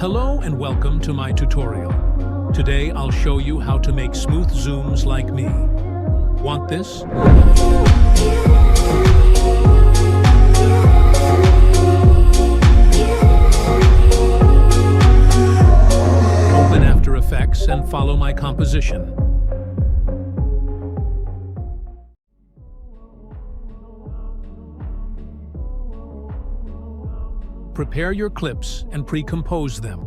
Hello and welcome to my tutorial. Today I'll show you how to make smooth zooms like me. Want this? Open After Effects and follow my composition. Prepare your clips and pre-compose them.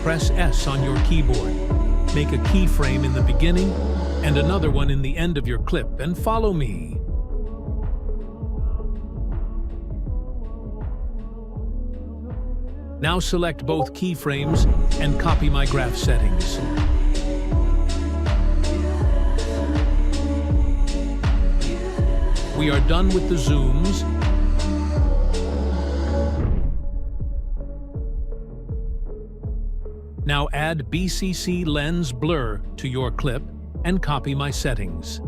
Press S on your keyboard. Make a keyframe in the beginning and another one in the end of your clip and follow me. Now select both keyframes and copy my graph settings. We are done with the zooms. Now add BCC lens blur to your clip and copy my settings.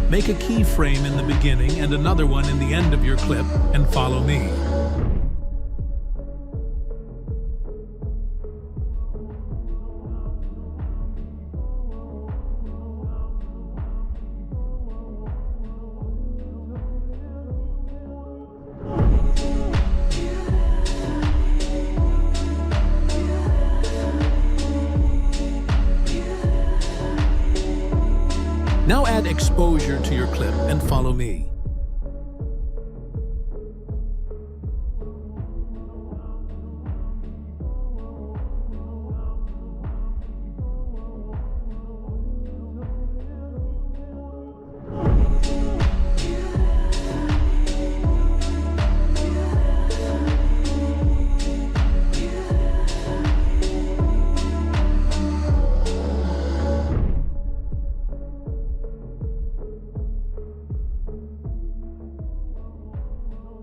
Make a keyframe in the beginning and another one in the end of your clip and follow me. Now add exposure to your clip and follow me.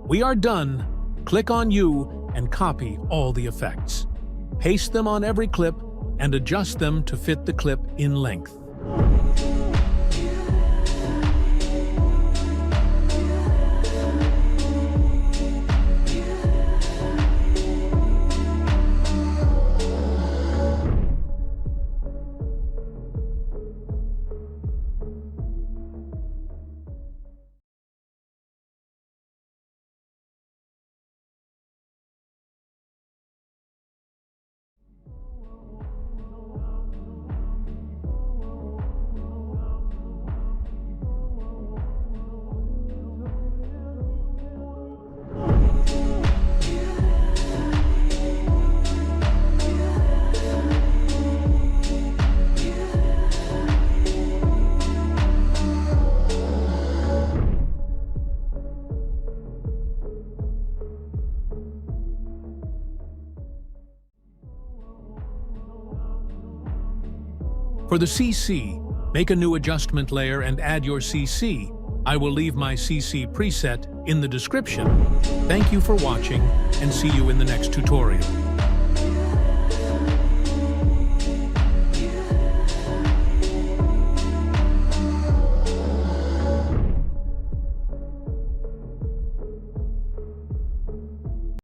We are done. Click on You and copy all the effects. Paste them on every clip and adjust them to fit the clip in length. For the CC, make a new adjustment layer and add your CC. I will leave my CC preset in the description. Thank you for watching and see you in the next tutorial.